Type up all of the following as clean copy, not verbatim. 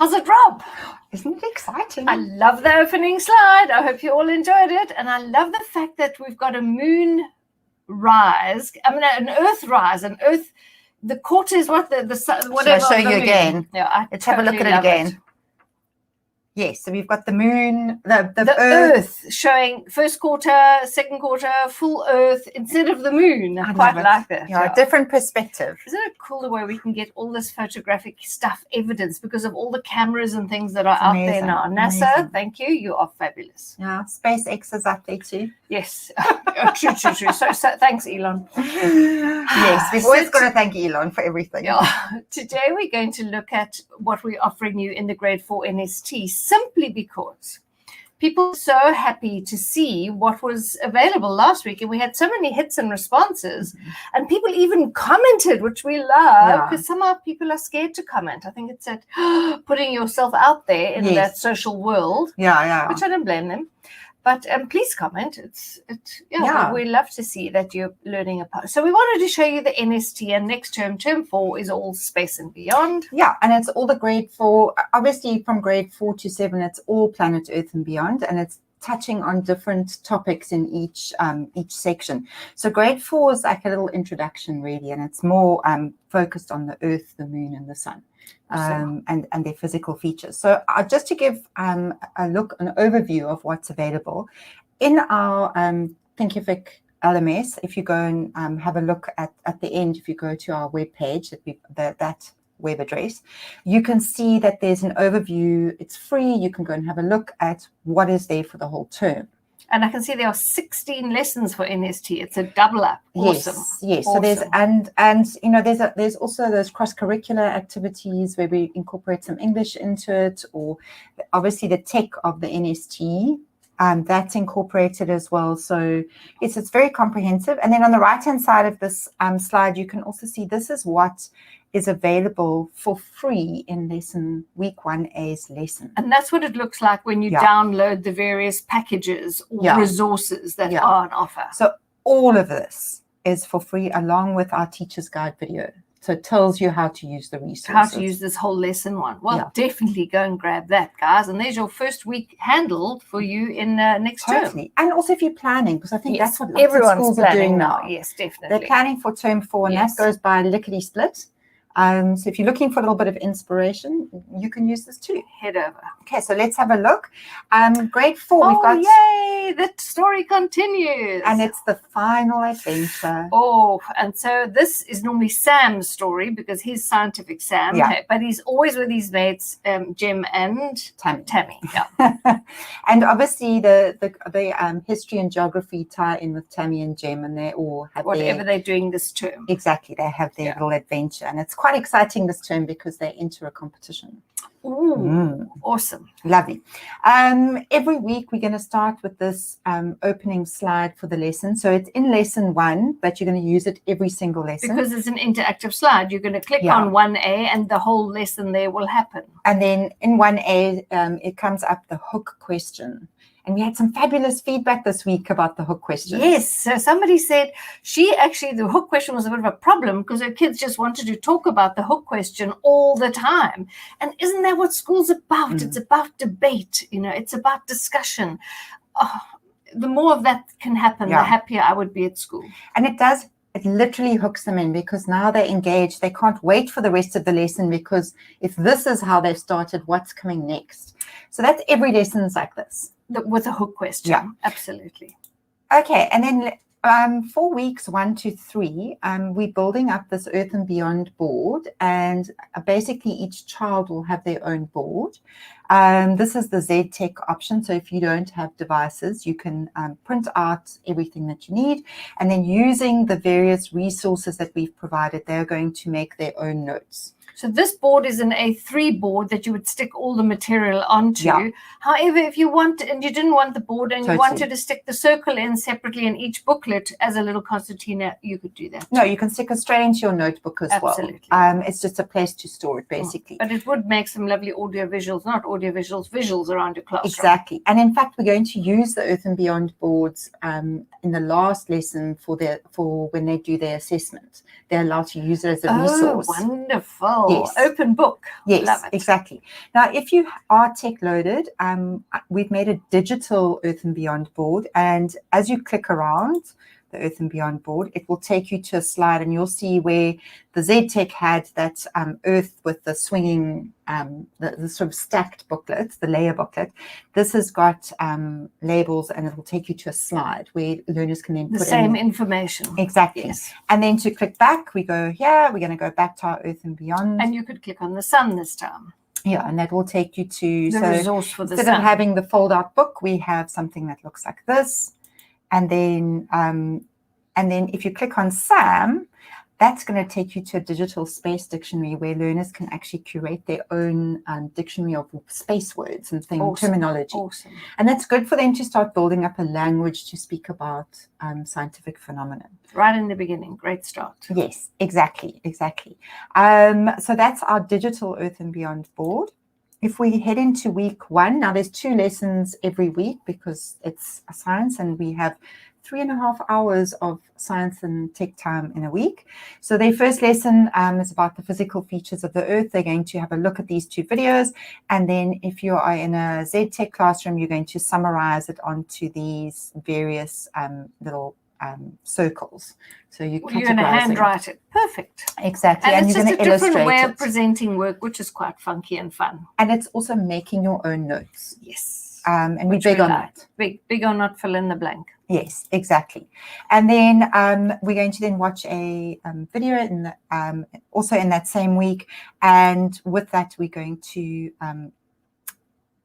How's it, Rob? Isn't it exciting? I love the opening slide. I hope you all enjoyed it. And I love the fact that we've got a moon rise, an earth rise, the quarter is what? The whatever. Shall I show you again? Yeah, let's have a look at it again. Yes, so we've got the moon, the earth showing first quarter, second quarter, full earth instead of the moon. I quite like that. Yeah, different perspective. Isn't it cool the way we can get all this photographic stuff, evidence, because of all the cameras and things that are out there now? NASA, thank you. You are fabulous. Yeah, SpaceX is up there too. Yes. True. So thanks, Elon. Yes, we've always got to thank Elon for everything. Yeah. Today we're going to look at what we're offering you in the grade 4 NST, simply because people are so happy to see what was available last week, and we had so many hits and responses, and people even commented, which we love, because somehow people are scared to comment. I think it's at putting yourself out there in that social world, which I don't blame them. But please comment. We love to see that you're learning about. So we wanted to show you the NST, and next term 4, is all space and beyond. Yeah, and it's all the grade 4. Obviously, from grade 4 to 7, it's all planet Earth and beyond, and it's touching on different topics in each section. So grade 4 is like a little introduction, really, and it's more focused on the Earth, the Moon, and the Sun. And their physical features. So just to give an overview of what's available in our Thinkific LMS, if you go and have a look at the end, if you go to our webpage, that web address, you can see that there's an overview. It's free. You can go and have a look at what is there for the whole term. And I can see there are 16 lessons for NST. It's a double up. Awesome. Yes. Awesome. So there's also those cross-curricular activities where we incorporate some English into it, or obviously the tech of the NST. That's incorporated as well. So it's very comprehensive. And then on the right-hand side of this slide, you can also see this is what is available for free in week 1A's lesson. And that's what it looks like when you download the various packages or resources that are on offer. So all of this is for free, along with our teacher's guide video. So it tells you how to use the resources. How to use this whole lesson one. Well, definitely go and grab that, guys. And there's your first week handled for you in next term. And also if you're planning, because I think that's what lots of schools are doing now. Yes, definitely. They're planning for term 4, and that goes by lickety-split. So if you're looking for a little bit of inspiration, you can use this too. Head over. Okay, so let's have a look. Grade 4, we've got... yay! The story continues. And it's the final adventure. Oh, and so this is normally Sam's story, because he's scientific Sam. Yeah. But he's always with his mates, Jim and Tammy. And obviously the history and geography tie in with Tammy and Jim, and they all have whatever they're doing this term. Exactly, they have their little adventure, and it's quite exciting this term because they enter a competition. Ooh, awesome. Lovely. Every week we're going to start with this opening slide for the lesson. So it's in lesson 1, but you're going to use it every single lesson. Because it's an interactive slide. You're going to click on 1A and the whole lesson there will happen. And then in 1A, it comes up the hook question. And we had some fabulous feedback this week about the hook question. Yes. So somebody said the hook question was a bit of a problem because her kids just wanted to talk about the hook question all the time. And isn't that what school's about? It's about debate. It's about discussion. The more of that can happen, the happier I would be at school. And it literally hooks them in, because now they're engaged. They can't wait for the rest of the lesson, because if this is how they've started, what's coming next? So that's every lesson is like this. With a hook question. Yeah, absolutely. Okay, and then for weeks 1 to 3, we're building up this Earth and Beyond board, and basically each child will have their own board. This is the ZTech option, so if you don't have devices, you can print out everything that you need, and then using the various resources that we've provided, they're going to make their own notes. So this board is an A3 board that you would stick all the material onto. Yeah. However, if you want, and you didn't want the board and you wanted to stick the circle in separately in each booklet as a little concertina, you could do that. No, you can stick it straight into your notebook as Absolutely. Well. It's just a place to store it, basically. But it would make some lovely visuals around your classroom. Exactly. And in fact, we're going to use the Earth and Beyond boards in the last lesson for when they do their assessment. They're allowed to use it as a resource. Oh, wonderful. Yes. open book. Yes, Love it. exactly. Now, if you are tech loaded, we've made a digital Earth and Beyond board. And as you click around the Earth and Beyond board, it will take you to a slide and you'll see where the Z-Tech had that Earth with the swinging, the sort of stacked booklets, the layer booklet. This has got labels and it will take you to a slide where learners can then The put same in information. Exactly. Yes. And then to click back, we go here, we're going to go back to our Earth and Beyond. And you could click on the sun this time. Yeah, and that will take you to the resource for the sun. Instead of having the fold out book, we have something that looks like this. And then if you click on Sam, that's going to take you to a digital space dictionary where learners can actually curate their own dictionary of space words and terminology. Awesome. And that's good for them to start building up a language to speak about scientific phenomena. Right in the beginning. Great start. Yes, exactly. So that's our digital Earth and Beyond board. If we head into week 1, now there's 2 lessons every week because it's a science and we have 3.5 hours of science and tech time in a week. So their first lesson is about the physical features of the Earth. They're going to have a look at these 2 videos. And then if you are in a Z-Tech classroom, you're going to summarize it onto these various little circles. So you're going to handwrite it. Perfect. Exactly. And it's you're just going a to different illustrate way it. of presenting work, which is quite funky and fun. And it's also making your own notes. Yes. And we're big on that. Big on not fill in the blank. Yes, exactly. And then we're going to then watch a video in the, also in that same week. And with that, we're going to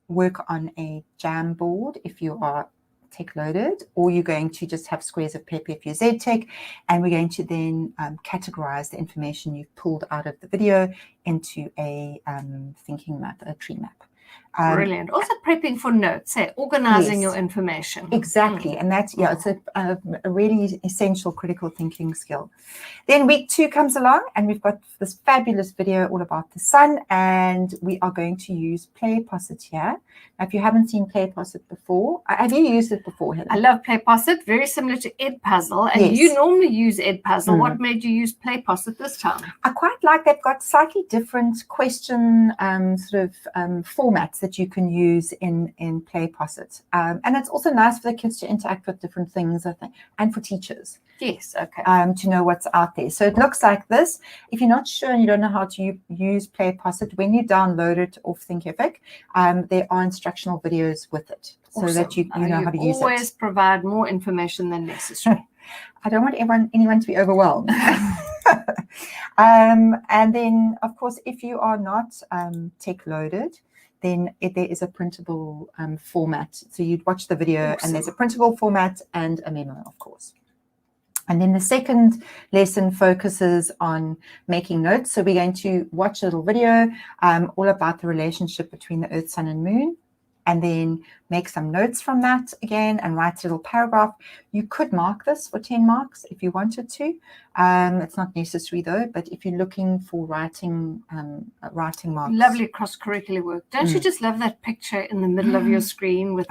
work on a jam board if you are tech loaded, or you're going to just have squares of paper if you're Z-Tech. And we're going to then categorize the information you've pulled out of the video into a thinking map, a tree map. Brilliant. Also prepping for notes, organizing your information. Exactly. And that's, it's a really essential critical thinking skill. Then week 2 comes along and we've got this fabulous video all about the sun, and we are going to use Play Posset here. Now, if you haven't seen Play Posset before, have you used it before, Helen? I love Play Posset, very similar to Edpuzzle. And you normally use Edpuzzle. What made you use Play Posset this time? I quite like they've got slightly different question formats that you can use in Play Posset. And it's also nice for the kids to interact with different things, I think, and for teachers. Yes, okay. To know what's out there. So it looks like this. If you're not sure and you don't know how to use Play Posset, when you download it off Thinkific, there are instructional videos with it, so that you know how to use it. Always provide more information than necessary. I don't want anyone to be overwhelmed. And then, of course, if you are not tech loaded, then there is a printable format. So you'd watch the video and there's a printable format and a memo, of course. And then the second lesson focuses on making notes. So we're going to watch a little video all about the relationship between the Earth, Sun, and Moon, and then make some notes from that again and write a little paragraph. You could mark this for 10 marks if you wanted to. It's not necessary though, but if you're looking for writing marks. Lovely cross-curricular work. Don't you just love that picture in the middle of your screen with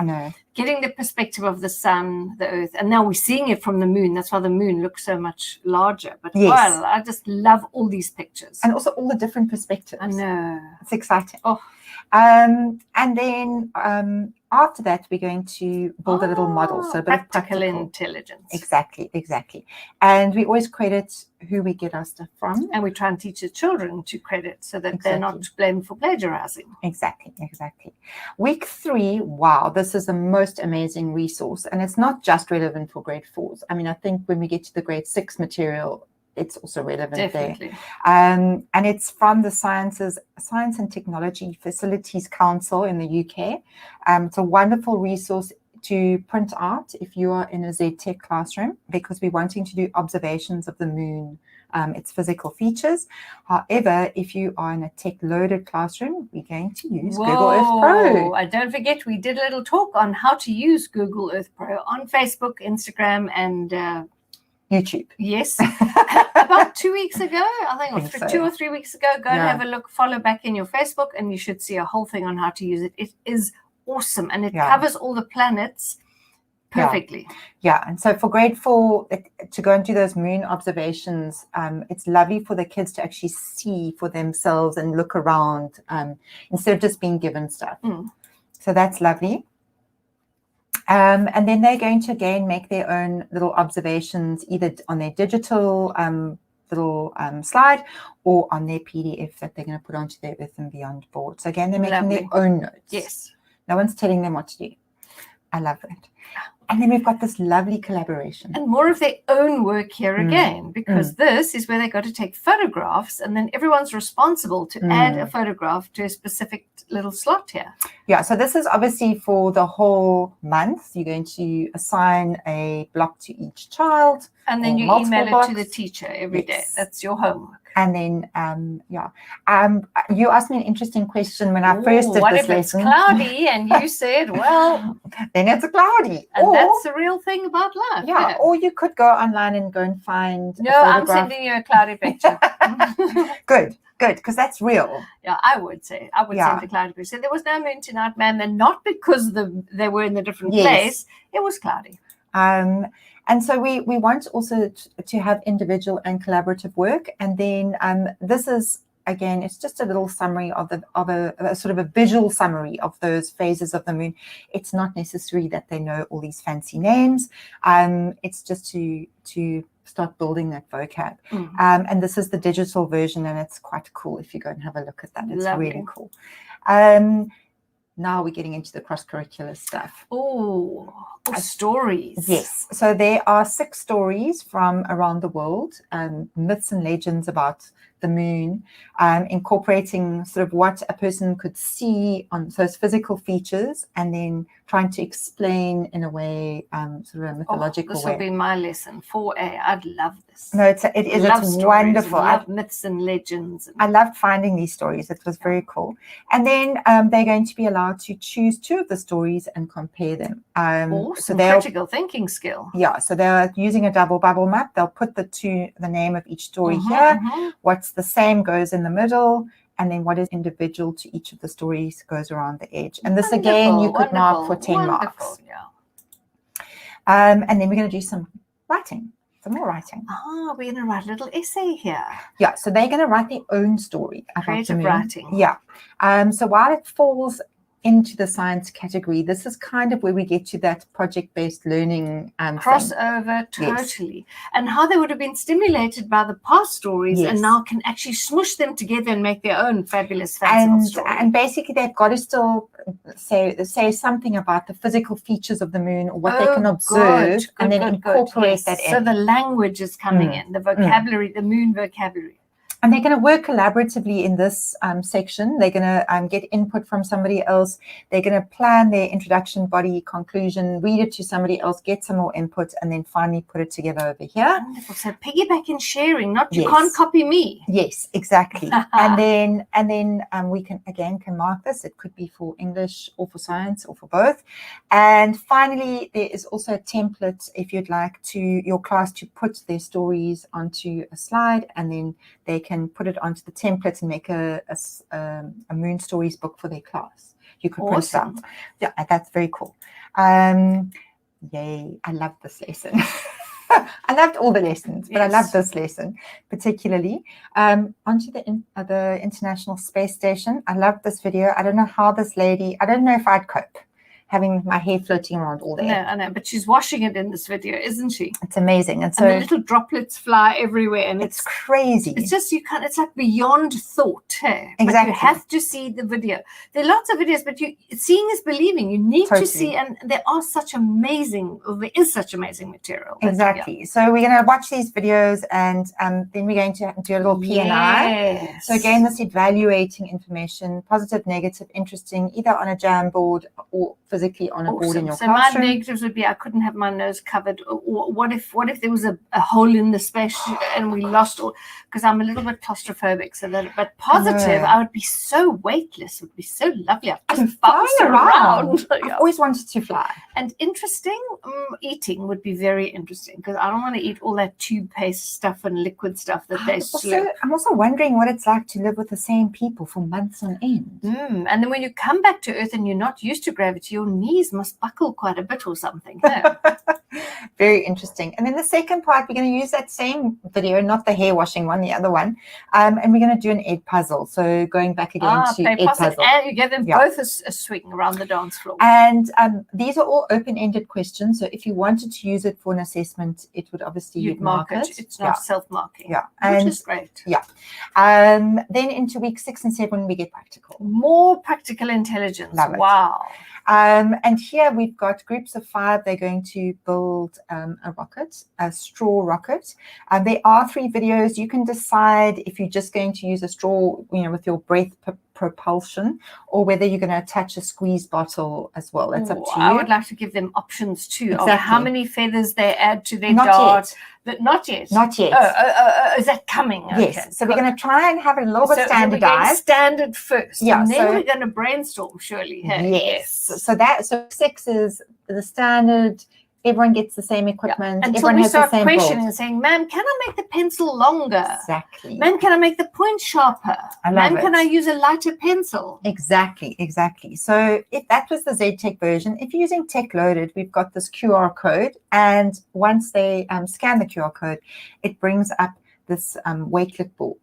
getting the perspective of the sun, the Earth, and now we're seeing it from the moon. That's why the moon looks so much larger. But well, I just love all these pictures. And also all the different perspectives. I know. It's exciting. Oh. And then after that, we're going to build a little model. So a bit of practical intelligence. Exactly. And we always credit who we get our stuff from. And we try and teach the children to credit so that they're not blamed for plagiarizing. Exactly. Week 3, wow, this is the most amazing resource. And it's not just relevant for grade 4s. I mean, I think when we get to the grade 6 material, it's also relevant there. And it's from the Science and Technology Facilities Council in the UK. It's a wonderful resource to print out if you are in a Z-Tech classroom, because we're wanting to do observations of the moon, its physical features. However, if you are in a tech-loaded classroom, we're going to use Google Earth Pro. And don't forget, we did a little talk on how to use Google Earth Pro on Facebook, Instagram, and YouTube. Yes. About 2 weeks ago, I think so. 2 or 3 weeks ago. Go and have a look, follow back in your Facebook, and you should see a whole thing on how to use it. It is awesome, and it covers all the planets perfectly. Yeah, and so for grade 4, to go and do those moon observations, it's lovely for the kids to actually see for themselves and look around instead of just being given stuff. So that's lovely. And then they're going to again make their own little observations either on their digital little slide or on their PDF that they're going to put onto their Earth and Beyond board. So again, they're making their own notes. Yes. No one's telling them what to do. I love it. And then we've got this lovely collaboration. And more of their own work here again, because this is where they got to take photographs and then everyone's responsible to add a photograph to a specific little slot here. Yeah, so this is obviously for the whole month. You're going to assign a block to each child. And then you email it to the teacher every day. That's your homework. And then, you asked me an interesting question when I first did what this if lesson. It's cloudy, and you said, well, then it's cloudy. And that's the real thing about life. Yeah, or you could go online and go and find. No, I'm sending you a cloudy picture. Good, because that's real. Yeah, I would say. I would send a cloudy picture. So there was no moon tonight, ma'am, and not because they were in a different place. It was cloudy. And so we want also to have individual and collaborative work. And then this is, again, it's just a little summary of a sort of a visual summary of those phases of the moon. It's not necessary that they know all these fancy names. It's just to start building that vocab. And this is the digital version, and it's quite cool if you go and have a look at that. It's really cool. Now we're getting into the cross-curricular stuff. Oh, stories. Yes. So there are 6 stories from around the world, myths and legends about the moon, incorporating sort of what a person could see on those physical features, and then trying to explain in a way, sort of a mythological way. This will be my lesson, 4A. I'd love this. No, it's wonderful. I love myths and legends. I loved finding these stories. It was very cool. And then they're going to be allowed to choose 2 of the stories and compare them. Awesome. Critical thinking skill. Yeah, so they're using a double bubble map. They'll put the name of each story here. What's the same goes in the middle, and then what is individual to each of the stories goes around the edge. And this again, you could mark for 10 marks. Yeah. And then we're going to do some writing. Some more writing. We're going to write a little essay here. Yeah, so they're going to write their own story. Creative writing. Yeah. So while it falls into the science category, this is kind of where we get to that project-based learning crossover thing. Totally. Yes. And how they would have been stimulated by the past stories and now can actually smush them together and make their own fabulous fanciful story. And basically they've got to still say something about the physical features of the moon or what they can observe and then incorporate that in. So the language is coming in, the vocabulary, the moon vocabulary. And they're going to work collaboratively in this section. They're going to get input from somebody else. They're going to plan their introduction, body, conclusion, read it to somebody else, get some more input, and then finally put it together over here. Wonderful. So piggyback and sharing, not you can't copy me. Yes, exactly. and then we can mark this. It could be for English or for science or for both. And finally, there is also a template if you'd like your class to put their stories onto a slide, and then they can put it onto the template and make a moon stories book for their class. You could print it out. Yeah, that's very cool. Yay, I love this lesson. I loved all the lessons, but I love this lesson particularly. Onto the International Space Station. I love this video. I don't know how this lady, I don't know if I'd cope having my hair floating around all day. No, I know, but she's washing it in this video, isn't she? It's amazing. And so the little droplets fly everywhere, and it's crazy. It's just it's like beyond thought. Hey? Exactly. But you have to see the video. There are lots of videos, but seeing is believing. You need to see, and there is such amazing material. Exactly. So we're going to watch these videos, and then we're going to do a little P&I. So again, this evaluating information, positive, negative, interesting, either on a Jamboard or physically on a board in your classroom. So my negatives would be I couldn't have my nose covered. Or what if there was a hole in the space and we lost all, because I'm a little bit claustrophobic. But positive, I would be so weightless. It would be so lovely. I'd just bounce around. I've always wanted to fly. And interesting, eating would be very interesting, because I don't want to eat all that tube paste stuff and liquid stuff that they slurp. I'm also wondering what it's like to live with the same people for months on end. And then when you come back to Earth and you're not used to gravity, your knees must buckle quite a bit or something. No? Very interesting. And then the second part, we're going to use that same video, not the hair washing one, the other one, and we're going to do an egg puzzle. So going back again to egg puzzle. And you give them both a swing around the dance floor. And these are all open-ended questions. So if you wanted to use it for an assessment, it would obviously you'd mark it. It's not self-marking. Yeah, which is great. Yeah. Then into week 6 and 7, we get practical. More practical intelligence. Love it. Wow. And here we've got groups of 5. They're going to build a rocket, a straw rocket. There are 3 videos. You can decide if you're just going to use a straw, with your breath propulsion, or whether you're going to attach a squeeze bottle as well. That's up to you. I would like to give them options too, exactly. of how many feathers they add to their dart. Not yet. Not yet. Oh, is that coming? Okay. Yes. So we're going to try and have it a little bit standardized. Standard first. Yeah. And then we're going to brainstorm, surely. Hey? Yes. So 6 is the standard. Everyone gets the same equipment. Yeah. Until everyone we has start the same questioning build. and saying, ma'am, can I make the pencil longer? Exactly. Ma'am, can I make the point sharper? Ma'am, can I use a lighter pencil? Exactly. So if that was the ZTech version, if you're using Tech Loaded, we've got this QR code. And once they scan the QR code, it brings up this Wakelet board.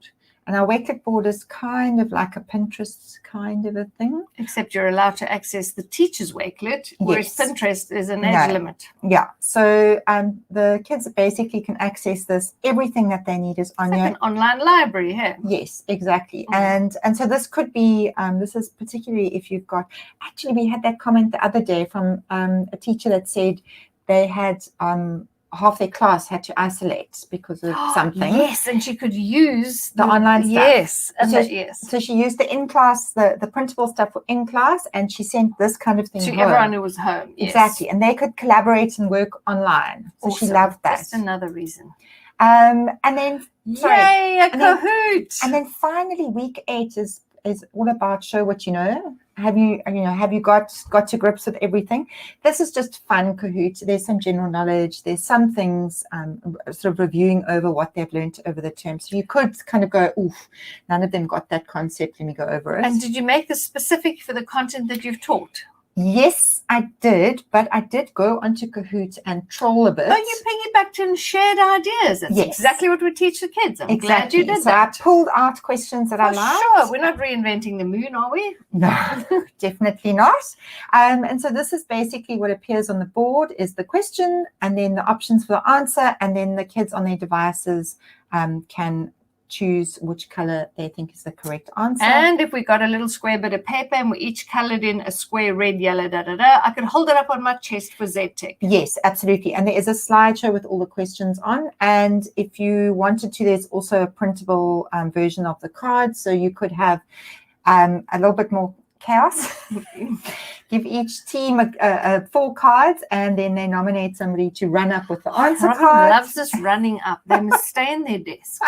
And our Wakelet board is kind of like a Pinterest kind of a thing. Except you're allowed to access the teacher's Wakelet, whereas Pinterest is an age limit. Yeah. So the kids basically can access this. Everything that they need is on like an online library here. Yes, exactly. And so this could be, this is particularly if you've got, actually we had that comment the other day from a teacher that said they had half their class had to isolate because of something. Yes, and she could use the online stuff. Yes, so she used the in-class, the printable stuff for in-class, and she sent this kind of thing to home. everyone who was home. Yes. Exactly, and they could collaborate and work online. So awesome. She loved that. Just another reason. And then yay, a Kahoot! And then finally, week 8 is all about show what you know. Have you got to grips with everything? This is just fun Kahoot. There's some general knowledge. There's some things sort of reviewing over what they've learned over the term. So you could kind of go, oof, none of them got that concept. Let me go over it. And did you make this specific for the content that you've taught? Yes, I did, but I did go onto Kahoot and troll a bit. Oh, you piggybacked and shared ideas. That's exactly what we teach the kids. I'm glad you did that. So I pulled out questions that I liked. Sure, we're not reinventing the moon, are we? No, definitely not. And so this is basically what appears on the board is the question and then the options for the answer, and then the kids on their devices can choose which color they think is the correct answer. And if we got a little square bit of paper and we each colored in a square red, yellow, I could hold it up on my chest for ZTech. Yes, absolutely. And there is a slideshow with all the questions on. And if you wanted to, there's also a printable version of the cards. So you could have a little bit more chaos. Give each team 4 cards, and then they nominate somebody to run up with the answer cards. Loves this running up. They must stay in their desks.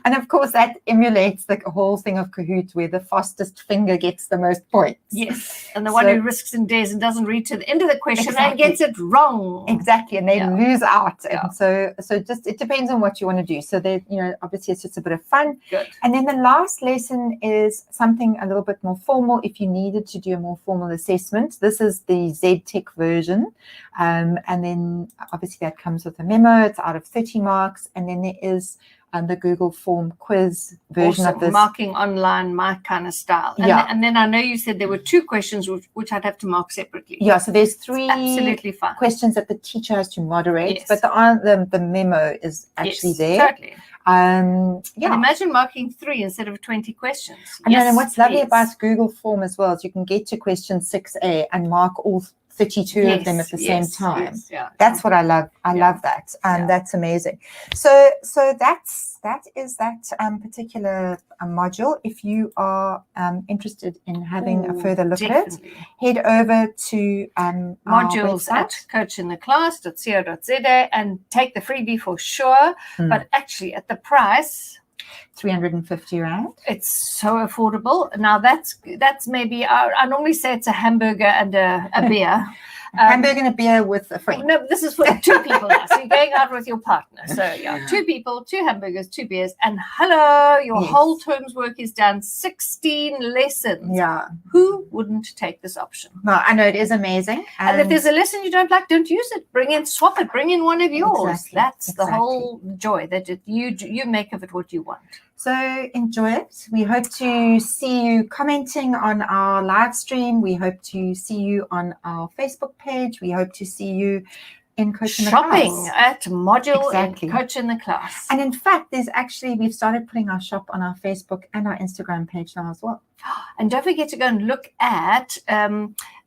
And of course, that emulates the whole thing of Kahoot, where the fastest finger gets the most points. Yes, and the one who risks and dares and doesn't read to the end of the question and gets it wrong. Exactly, and they lose out. And so just it depends on what you want to do. So they, obviously it's just a bit of fun. Good. And then the last lesson is something a little bit more formal. If you needed to do a more formal assessment, this is the ZTech version, and then obviously that comes with a memo. It's out of 30 marks, and then there is the Google form quiz version of this. Marking online, my kind of style. And then I know you said there were 2 questions which I'd have to mark separately. Yeah, so there's 3 absolutely fun questions that the teacher has to moderate, but the memo is actually there. Totally. And imagine marking 3 instead of 20 questions. And what's lovely about Google form as well is you can get to question 6A and mark all 32 of them at the same time. That's what I love. I love that. That's amazing. So that is that particular module. If you are interested in having a further look at it, head over to modules at coachintheclass.co.za and take the freebie for sure. But actually at the price, 350 rand. It's so affordable. Now that's maybe I normally say it's a hamburger and a beer. Hamburger and a beer with a friend. No, this is for 2 people now. So you're going out with your partner. So yeah, 2 people, 2 hamburgers, 2 beers, and hello, your whole term's work is done. 16 lessons. Yeah. Who wouldn't take this option? No, I know it is amazing. And if there's a lesson you don't like, don't use it. Swap it. Bring in one of yours. Exactly, That's the whole joy that you make of it what you want. So enjoy it. We hope to see you commenting on our live stream. We hope to see you on our Facebook page. We hope to see you in Coach in the Class. Shopping at Module in Coach in the Class. And in fact, we've started putting our shop on our Facebook and our Instagram page now as well. And don't forget to go and look at,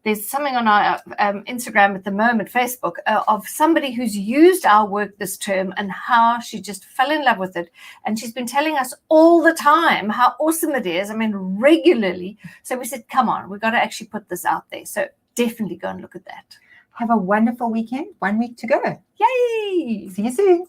there's something on our Instagram at the moment, Facebook, of somebody who's used our work this term and how she just fell in love with it. And she's been telling us all the time how awesome it is. I mean, regularly. So we said, come on, we've got to actually put this out there. So definitely go and look at that. Have a wonderful weekend. 1 week to go. Yay! See you soon.